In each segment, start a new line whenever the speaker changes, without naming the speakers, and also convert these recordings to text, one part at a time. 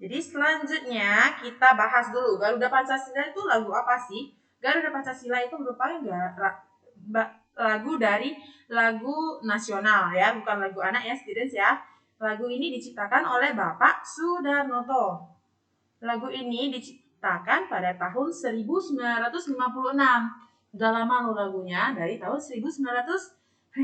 Jadi selanjutnya kita bahas dulu Garuda Pancasila itu lagu apa sih? Garuda Pancasila itu merupakan lagu dari lagu nasional ya, bukan lagu anak ya students ya. Lagu ini diciptakan oleh Bapak Sudarnoto. Lagu ini diciptakan pada tahun 1956. Udah lama loh lagunya, dari tahun 1956.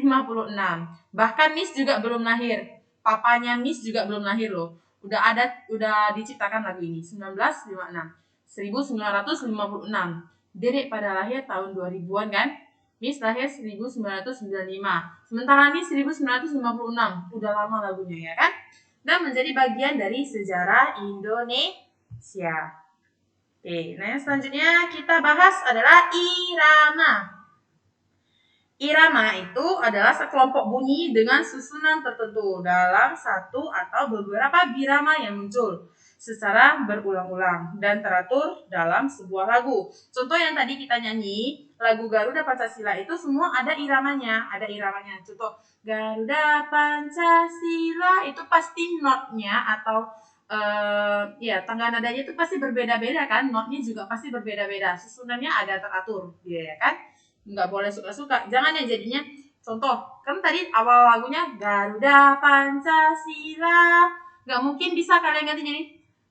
Bahkan Miss juga belum lahir. Papanya Miss juga belum lahir loh. Udah diciptakan lagu ini 1956. Dedek pada lahir tahun 2000-an kan? Miss lahir 1995. Sementara Miss 1956. Udah lama lagunya ya kan? Dan menjadi bagian dari sejarah Indonesia. Oke, nah yang selanjutnya kita bahas adalah irama. Irama itu adalah sekelompok bunyi dengan susunan tertentu dalam satu atau beberapa birama yang muncul secara berulang-ulang dan teratur dalam sebuah lagu. Contoh yang tadi kita nyanyi, lagu Garuda Pancasila itu semua ada iramanya. Contoh Garuda Pancasila itu pasti notnya atau tangga nadanya itu pasti berbeda-beda kan, notnya juga pasti berbeda-beda, susunannya ada teratur, ya kan? Nggak boleh suka-suka, jangan ya jadinya. Contoh, kan tadi awal lagunya Garuda Pancasila, nggak mungkin bisa kalian ganti jadi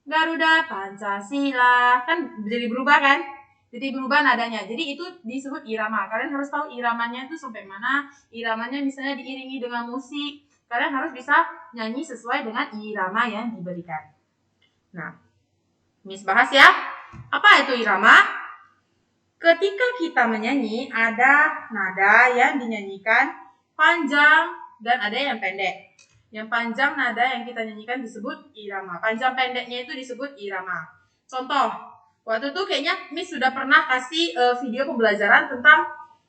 Garuda Pancasila, kan jadi berubah kan? Jadi berubah nadanya. Jadi itu disebut irama. Kalian harus tahu iramanya itu sampai mana. Iramanya misalnya diiringi dengan musik. Kalian harus bisa nyanyi sesuai dengan irama yang diberikan. Nah, Miss bahas ya. Apa itu irama? Ketika kita menyanyi, ada nada yang dinyanyikan panjang dan ada yang pendek. Yang panjang nada yang kita nyanyikan disebut irama. Panjang pendeknya itu disebut irama. Contoh, waktu itu kayaknya Miss sudah pernah kasih video pembelajaran tentang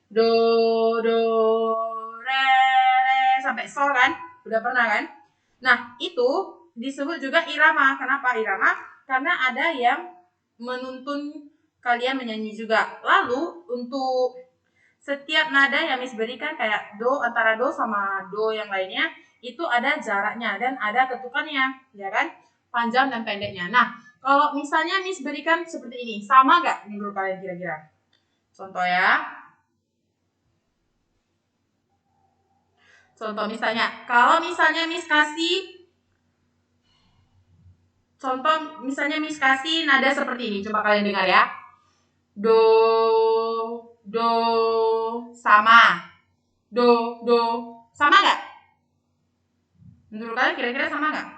do, re, sampai sol kan? Udah pernah kan? Nah, itu disebut juga irama. Kenapa irama? Karena ada yang menuntun kalian menyanyi juga. Lalu untuk setiap nada yang Miss berikan kayak do, antara do sama do yang lainnya itu ada jaraknya dan ada ketukannya, ya kan? Panjang dan pendeknya. Nah, kalau misalnya Miss berikan seperti ini, sama nggak menurut kalian kira-kira? Contoh ya. Contoh misalnya, kalau misalnya Miss kasih nada seperti ini, coba kalian dengar ya. Do, sama. Do, sama nggak? Menurut kalian kira-kira sama nggak?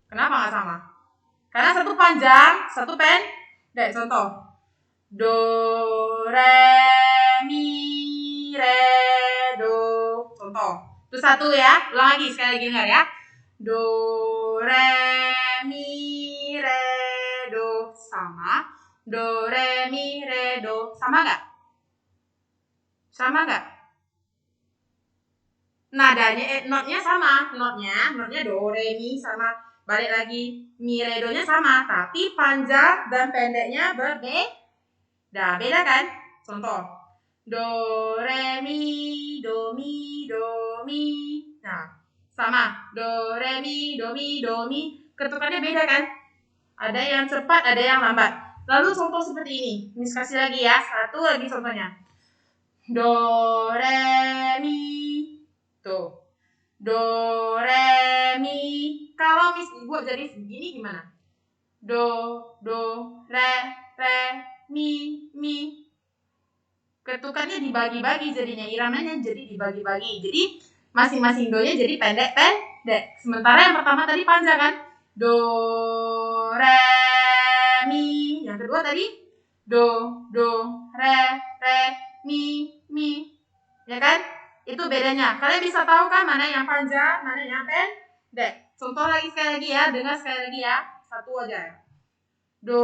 Kenapa nggak sama? Karena satu panjang, satu pendek. Contoh, do, re, mi, re, do. Contoh, itu satu ya. Ulang lagi, sekali lagi dengar ya. Do, re, mi, re, do. Sama. Do, re, mi, re, do. Sama nggak? Sama nggak? Nadanya, notnya sama. Notnya do, re, mi sama. Balik lagi, mi, re, do nya sama. Tapi panjang dan pendeknya berbeda. Beda kan? Contoh, do, re, mi, do, mi, do, mi. Nah, sama. Do, re, mi, do, mi, do, mi. Ketukannya beda kan? Ada yang cepat, ada yang lambat. Lalu contoh seperti ini. Miss kasih lagi ya. Satu lagi contohnya. Do, re, mi. Tuh. Do, re, mi. Kalau Miss buat jadi begini gimana? Do, re, mi. Ketukannya dibagi-bagi jadinya. Iramanya jadi dibagi-bagi. Jadi masing-masing do-nya jadi pendek. Sementara yang pertama tadi panjang kan? Do, re, mi. Yang kedua tadi do, re, mi. Ya kan? Itu bedanya. Kalian bisa tahu kan mana yang panjang, mana yang pendek. Contoh lagi sekali lagi ya, dengar sekali lagi ya. Satu aja. Do.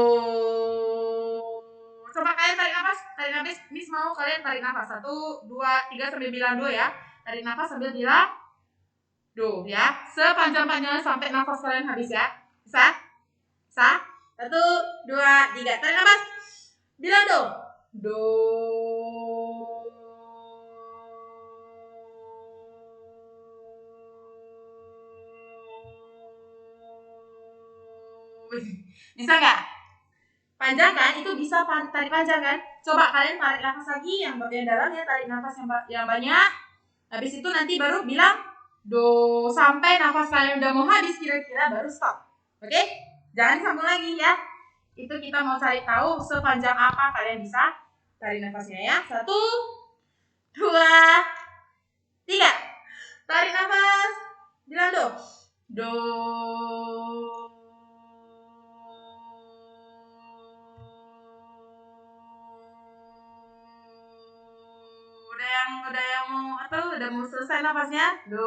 Coba kalian tarik nafas. Miss mau kalian tarik nafas. 1, 2, 3 sambil bilang do ya. Tarik nafas sambil bilang do ya. Sepanjang-panjangnya sampai nafas kalian habis ya. Bisa? 1, 2, 3. Tarik nafas. Bilang do. Do. Bisa nggak? Panjang kan? Itu bisa tarik panjang kan? Coba kalian tarik nafas lagi yang dalam ya, tarik nafas yang banyak. Habis itu nanti baru bilang do sampai nafas kalian udah mau habis kira-kira baru stop. Oke? Jangan sambung lagi ya. Itu kita mau cari tahu sepanjang apa kalian bisa tarik nafasnya ya. 1, 2, 3. Tarik nafas. Bilang do. Do. Udah yang mau atau udah mau selesai nafasnya? Do.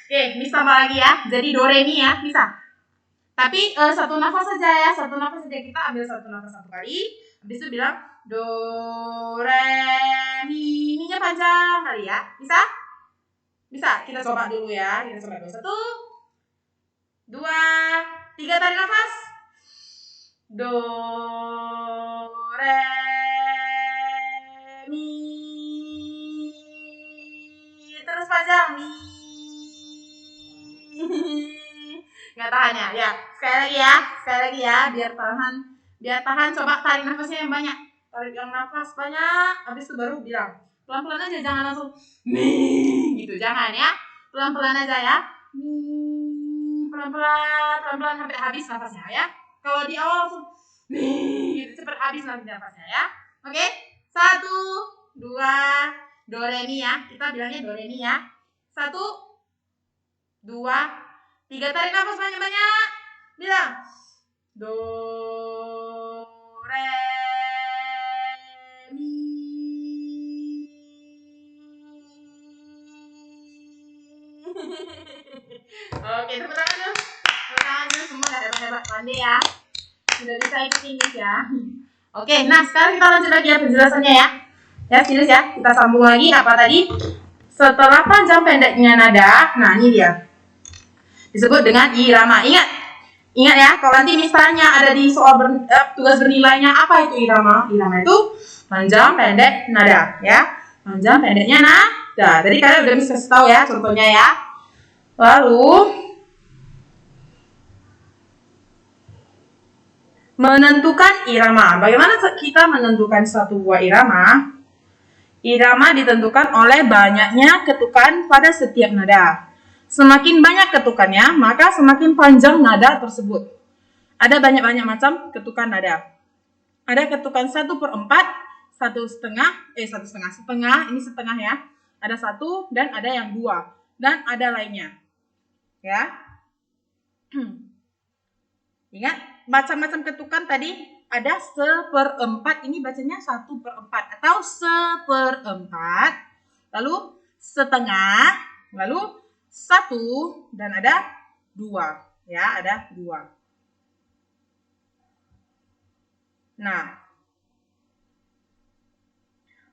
Oke, Miss tambah lagi ya. Jadi do re mi ya, bisa. Tapi satu nafas saja ya, satu nafas saja. Kita ambil satu nafas satu kali. Habis itu bilang do re mi, mi-nya panjang kali ya. Bisa? Bisa. Kita coba dulu ya. Kita coba dulu. 1, 2, 3, tarik nafas. Do re mi, terus panjang mi. Nggak tahan ya. Sekali lagi ya, biar tahan. Coba tarik nafasnya yang banyak. Tarik yang nafas banyak. Habis itu baru bilang pelan-pelan aja, jangan langsung mi gitu, jangan ya. Pelan-pelan aja ya. Pelan-pelan sampai habis nafasnya ya. Kalau di awal langsung mi gitu, cepat habis nanti nafasnya ya. Oke? 1, 2, do re mi ya. Kita bilangnya do re mi ya. 1, 2, 3, tarik nafas banyak-banyak. Bilang do re mi. Oke, tepuk tangan dulu. Semua hebat-hebat, pandai ya. Sudah bisa ikut Inggris ya. Oke, nah sekarang kita lanjut lagi ya penjelasannya ya. Ya, serius ya. Kita sambung lagi apa tadi? Setelah panjang pendeknya nada, nah ini dia. Disebut dengan irama. Ingat ya, kalau nanti misalnya ada di soal tugas bernilainya apa itu irama? Irama itu panjang pendek nada ya. Panjang pendeknya nada. Tadi kalian udah bisa tahu ya contohnya ya. Lalu menentukan irama. Bagaimana kita menentukan satu buah irama? Irama ditentukan oleh banyaknya ketukan pada setiap nada. Semakin banyak ketukannya, maka semakin panjang nada tersebut. Ada banyak-banyak macam ketukan nada. Ada ketukan 1/4, setengah, ini setengah ya. Ada 1 dan ada yang 2 dan ada lainnya. Ya. Ingat, macam-macam ketukan tadi ada 1/4, ini bacanya 1/4 atau 1/4, lalu setengah, lalu 1 dan ada 2 ya, ada 2. Nah,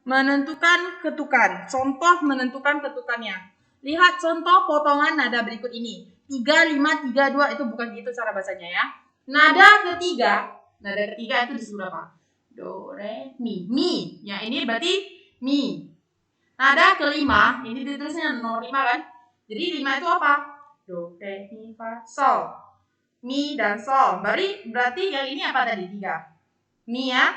menentukan ketukan. Contoh menentukan ketukannya. Lihat contoh potongan nada berikut ini. 3, 5, 3, 2 itu bukan gitu cara bacanya ya. Nada ketiga itu disebut apa? Do, re, mi. Mi. Ya, ini berarti mi. Nada kelima, ini ditulisnya 05 kan? Jadi 5 itu apa? Do, re, mi, fa, sol. Mi dan sol. Berarti yang ini apa tadi? 3. Mi ya.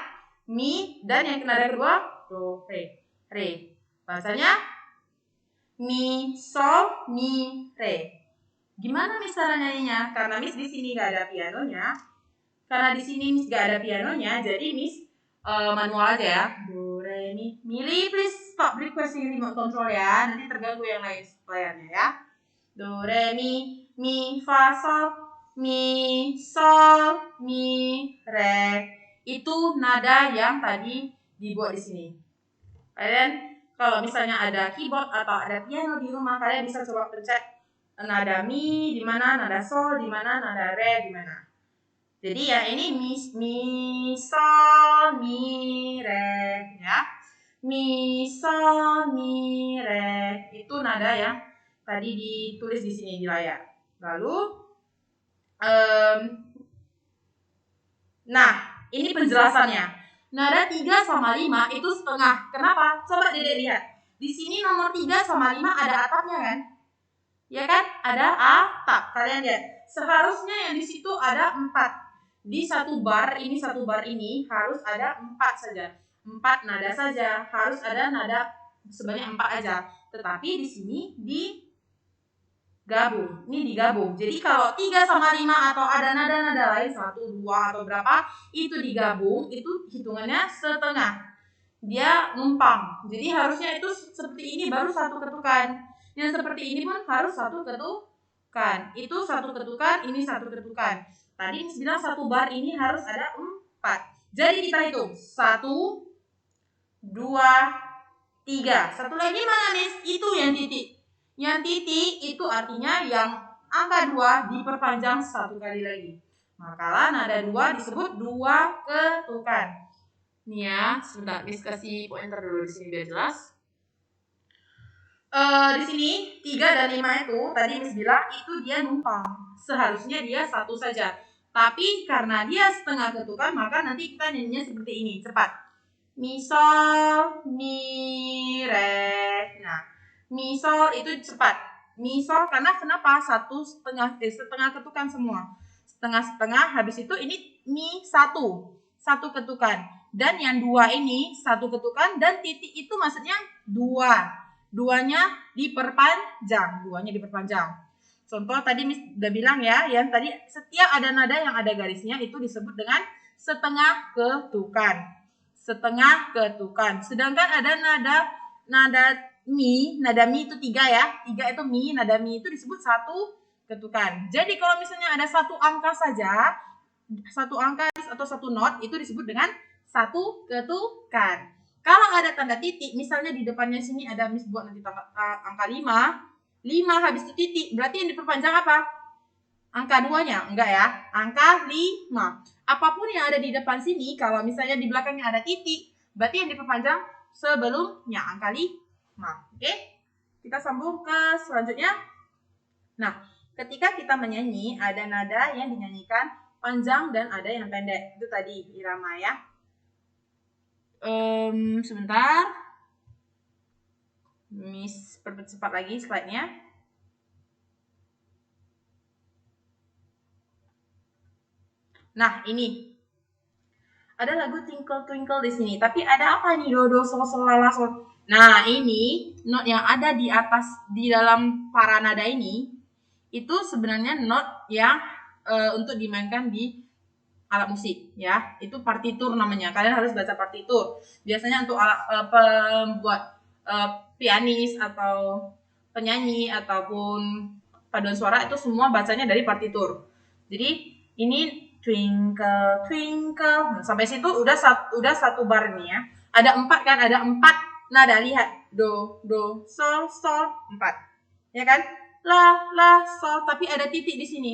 Mi dan yang nada kedua do, re. Re. Bacanya mi, sol, mi, re. Gimana Miss cara nyanyinya? Karena Miss di sini nggak ada pianonya. Jadi Miss manual aja ya. Do, re, mi. Mili, please stop requesting remote control ya. Nanti terganggu yang lain playernya ya. Do, re, mi, fa, sol, mi, sol, mi, re. Itu nada yang tadi dibuat di sini. Kalian kalau misalnya ada keyboard atau ada piano di rumah, kalian bisa coba pencet nada mi di mana, nada sol di mana, nada re di mana. Jadi ya ini mi sol mi re ya. Mi sol mi re itu nada yang tadi ditulis di sini di layar. Lalu nah, ini penjelasannya. Nada 3 sama 5 itu setengah. Kenapa? Coba Dedek lihat. Di sini nomor 3 sama 5 ada atapnya kan? Ya kan? Ada atap. Kalian lihat. seharusnya yang di situ ada 4. Di satu bar ini harus ada 4 saja. 4 nada saja, harus ada nada sebanyak 4 aja. Tetapi di sini digabung. Ini digabung. Jadi kalau 3 sama 5 atau ada nada-nada lain 1, 2 atau berapa, itu digabung, itu hitungannya setengah. Dia numpang. Jadi harusnya itu seperti ini baru 1 ketukan. Yang seperti ini pun harus 1 ketukan. Itu 1 ketukan, ini 1 ketukan. Tadi Miss bilang 1 bar ini harus ada 4. Jadi kita hitung 1, 2, 3. Satu lagi mana Miss? Itu yang titik. Yang titik itu artinya yang angka 2 diperpanjang 1 kali lagi. Maka nada 2 disebut 2 ketukan. Nih ya, sebentar Miss kasih pointer dulu di sini biar jelas. Di sini 3 dan 5 itu tadi Miss bilang itu dia numpang. Seharusnya dia 1 saja. Tapi karena dia setengah ketukan, maka nanti kita nyanyinya seperti ini. Cepat. Mi, sol, mi, re. Nah, mi, sol itu cepat. Mi, sol karena kenapa? Setengah ketukan semua. Setengah, habis itu ini mi 1 ketukan. Dan yang 2 ini 1 ketukan dan titik itu maksudnya 2. Duanya diperpanjang. Contoh tadi Miss udah bilang ya, yang tadi setiap ada nada yang ada garisnya itu disebut dengan setengah ketukan. Sedangkan ada nada mi itu 3 ya. 3 itu mi, nada mi itu disebut 1 ketukan. Jadi kalau misalnya ada 1 angka saja, 1 angka atau 1 not itu disebut dengan 1 ketukan. Kalau ada tanda titik, misalnya di depannya sini ada Miss buat nanti angka 5 habis itu titik, berarti yang diperpanjang apa? Angka 2-nya? Enggak ya, angka 5. Apapun yang ada di depan sini, kalau misalnya di belakangnya ada titik, berarti yang diperpanjang sebelumnya angka 5. Oke? Kita sambung ke selanjutnya. Nah, ketika kita menyanyi, ada nada yang dinyanyikan panjang dan ada yang pendek. Itu tadi irama ya. Sebentar. Miss percepat lagi slide-nya. Nah, ini. Ada lagu Twinkle Twinkle di sini, tapi ada apa nih? Do, sol, sol, la, la, sol. Nah, ini not yang ada di atas di dalam para nada ini itu sebenarnya not yang untuk dimainkan di alat musik ya. Itu partitur namanya. Kalian harus baca partitur. Biasanya untuk pembuat pianis atau penyanyi ataupun paduan suara itu semua bacanya dari partitur. Jadi ini twinkle twinkle. Nah, sampai situ udah satu bar nih ya. Ada 4 kan? Ada 4 nada. Lihat. Do, sol, sol, 4. Ya kan? La, la, sol, tapi ada titik di sini.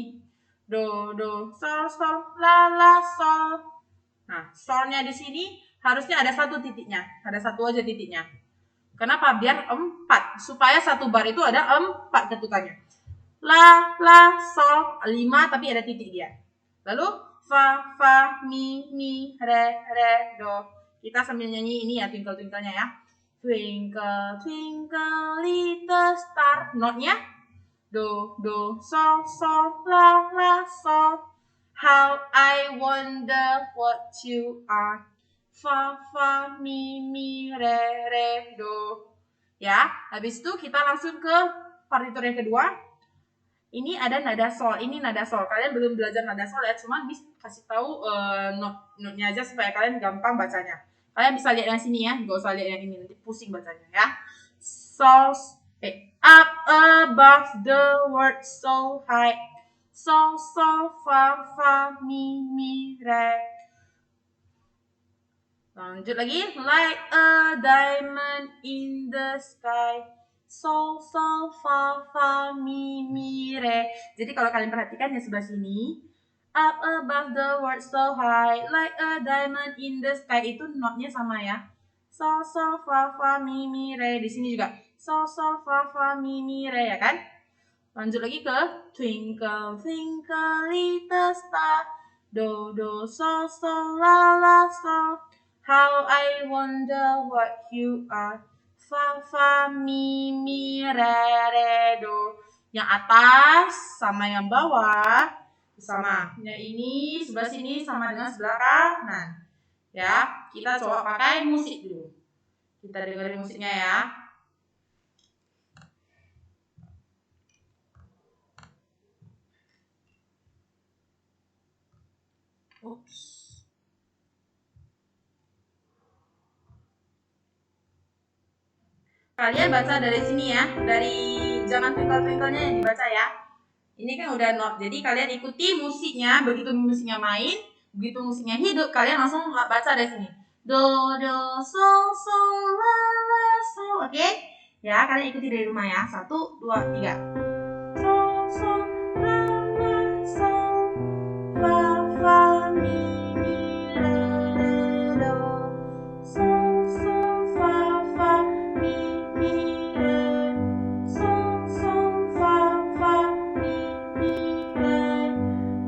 Do, sol, sol, la, la, sol. Nah, solnya di sini harusnya ada 1 titiknya. Ada 1 aja titiknya. Kenapa? Biar 4. Supaya 1 bar itu ada 4 ketukannya. La, la, sol, 5 tapi ada titik dia. Lalu fa, fa, mi, re, do. Kita sambil nyanyi ini ya twinkle twinkle-nya ya. Twinkle twinkle little star. Notnya do, sol, sol, la, la, sol. How I wonder what you are. Fa, fa, mi, re, do. Ya, habis itu kita langsung ke partitur yang kedua. Ini ada nada sol, ini nada sol. Kalian belum belajar nada sol ya, cuman Miss kasih tahu notnya aja supaya kalian gampang bacanya. Kalian bisa lihat yang sini ya, nggak usah lihat yang ini, nanti pusing bacanya ya. Sol, up above the world so high. Sol, sol, fa, fa, mi, re. Lanjut lagi, like a diamond in the sky. Sol, sol, fa, fa, mi, re. Jadi kalau kalian perhatikan yang sebelah sini, up above the world so high, like a diamond in the sky, itu notnya sama ya. Sol, sol, fa, fa, mi, re. Di sini juga sol, sol, fa, fa, mi, re ya kan? Lanjut lagi ke twinkle, twinkle little star. Do, sol, sol, la, la, sol. How I wonder what you are. Fa, fa, mi, re, do. Yang atas sama yang bawah sama. Yang ini sebelah sini sama dengan sebelah kanan. Ya, kita coba pakai musik dulu. Kita dengerin musiknya ya. Oops. Kalian baca dari sini ya, dari jangan twinkle-twinkle-nya yang dibaca ya. Ini kan udah not, jadi kalian ikuti musiknya, begitu musiknya main, begitu musiknya hidup, kalian langsung baca dari sini. Do, do, sol, sol, la, la, sol, oke? Ya, kalian ikuti dari rumah ya. 1, 2, 3. Sol, sol, la, la, sol, fa, fa, mi, mi, re, re, do. Sol, sol, fa, fa, mi, mi, re. Sol, sol, fa, fa, mi, mi, re.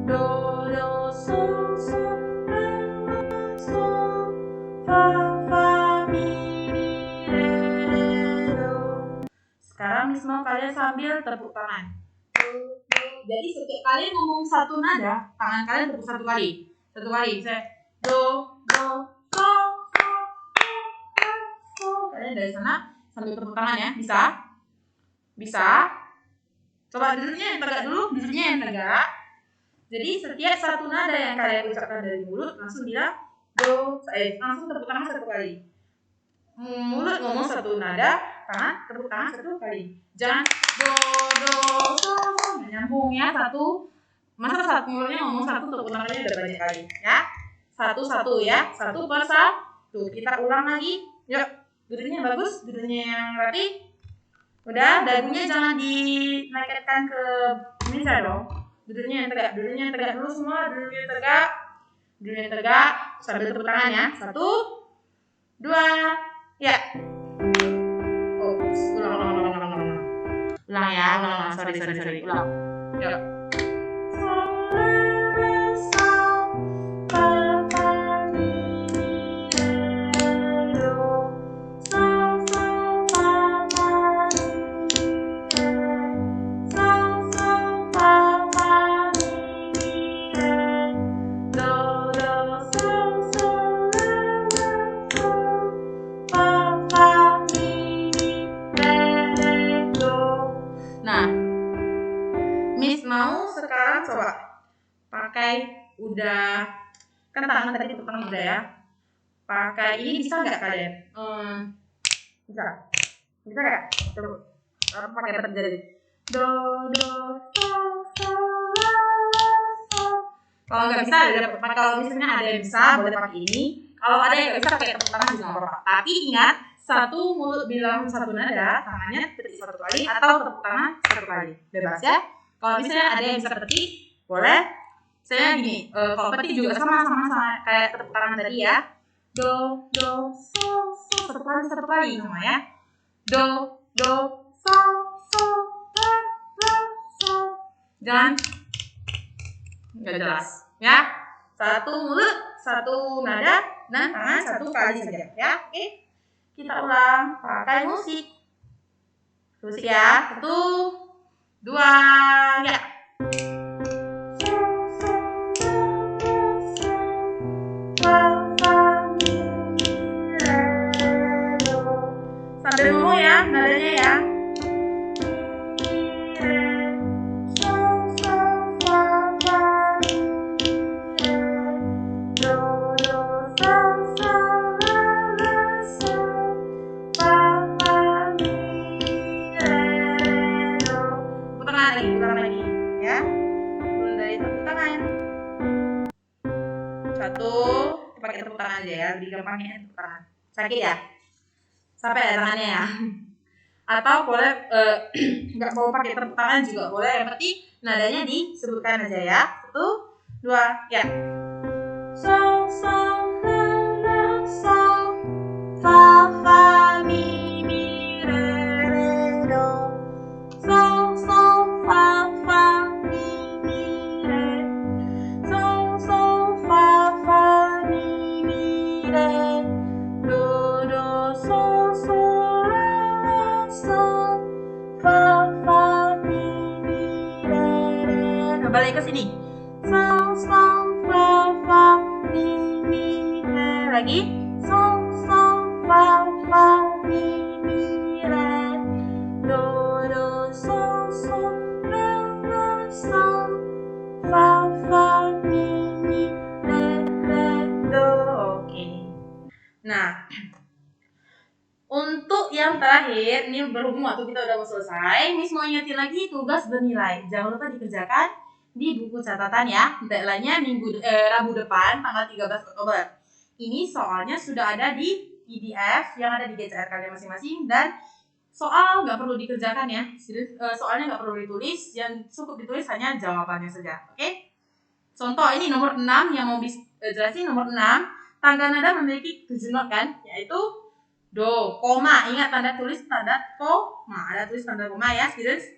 Do, do, sol, sol, la, la, sol, fa, fa, mi, mi, re, re, do. Sekarang Miss mau kalian sambil tepuk tangan. Jadi setiap kalian ngomong satu nada, tangan kalian tepuk satu kali. Satu kali. Saya do, do, sol, sol, la, la, sol. Kalian dari sana sambil tepuk tangan ya. Bisa? Bisa? Coba duduknya yang tegak dulu, duduknya yang tegak. Jadi setiap satu nada yang kalian ucapkan dari mulut langsung bilang do, langsung tepuk tangan satu kali. Mulut ngomong satu nada, tangan tepuk tangan satu kali. Jangan do, do, sol, sol, nyambung ya. Masa satu mulutnya ngomong satu, tepuk tangannya udah banyak kali ya. Satu ya, satu per satu. Kita ulang lagi. Yuk, duduknya bagus, duduknya yang rapi. Udah, dagunya jangan dinaikkan ke meja dong. Duduknya yang tegak dulu semua, duduknya yang tegak, sambil tepuk tangan ya. 1, 2, ya. Oops, ulang ya, sorry, ulang. Yuk. Nah, Miss mau sekarang coba pakai udah kan tangan tadi tepuk tangan udah ya. Pakai ini bisa nggak kalian? Bisa nggak? Coba pakai terjadi. Do, do, sol, sol, la, la, sol. Kalau nggak bisa, kalau misalnya ada yang bisa boleh pakai ini. Kalau ada yang nggak bisa pakai tepuk tangan juga apa-apa. Tapi ingat, satu mulut bilang satu nada, tangannya petik satu kali atau tepuk tangan satu kali. Bebas ya. Kalau misalnya ada yang bisa petik, boleh. Saya gini, kalau petik juga sama kayak tepuk tangan tadi ya. Do, do, sol, sol, satu kali sama ya. Do, do, sol, sol, la, la, sol. Jangan nggak jelas ya. Satu mulut, satu nada, dan tangan satu kali saja ya. Oke, kita ulang pakai musik. Musik ya. 1, 2, ya. Sambil ngomong ya, nadanya ya. Putar lagi ya. Mulai dari tepuk tangan. 1, pakai tepuk tangan aja ya, lebih gampangnya tepuk tangan. Sakit ya? Sampai ada tangannya ya. Atau boleh nggak mau pakai tepuk tangan juga boleh, yang penting nadanya disebutkan aja ya. 1, 2, ya. Sol, sol, la, la, sol, fa, fa, mi, mi, re, re, do. Sol, sol, fa, fa, mi, mi, re. Sol, sol, fa, fa, mi, mi, re. Do, do, sol, sol, la, la, sol, fa, fa, mi, berbalik ke sini. Sol, sol, fa, fa, mi, mi, re. Lagi. Sol, sol, fa, fa, mi, mi, re. Do, do, sol, sol, re, re, sol. Fa, fa, mi, mi, re, re, do. Oke. Nah, untuk yang terakhir, ini berhubung waktu kita udah mau selesai, Miss mau ingetin lagi tugas bernilai. Jangan lupa dikerjakan di buku catatan ya. Deadline-nya Rabu depan, tanggal 13 Oktober. Ini soalnya sudah ada di PDF yang ada di GCR kalian masing-masing, dan soal nggak perlu dikerjakan ya. Soalnya nggak perlu ditulis, yang cukup ditulis hanya jawabannya saja. Oke? Contoh ini nomor 6 yang mau jelasin nomor 6. Tangga nada memiliki 7 not kan, yaitu do, koma. Ingat tanda tulis tanda koma. Ada tulis tanda koma ya, students.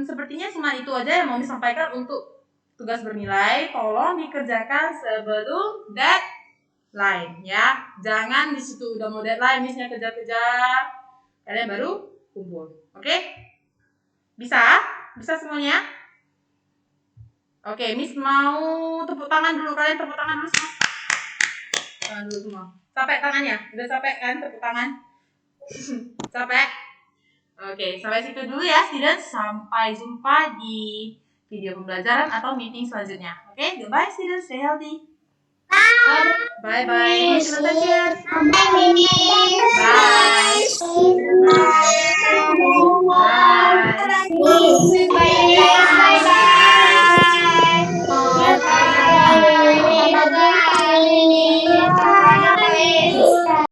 Sepertinya cuma itu aja yang mau disampaikan untuk tugas bernilai. Tolong dikerjakan sebelum deadline ya. Jangan di situ udah mau deadline, Miss-nya kejar-kejar, kalian baru kumpul. Oke? Bisa? Bisa semuanya? Oke, Miss mau tepuk tangan dulu. Kalian tepuk tangan dulu semua. Tangan dulu semua. Capek tangannya? Udah capek kan tepuk tangan? Capek? Oke, sampai situ dulu ya students. Sampai jumpa di video pembelajaran atau meeting selanjutnya. Oke, goodbye students. Stay healthy. Bye. Bye. Bye. Bye. Bye. Bye.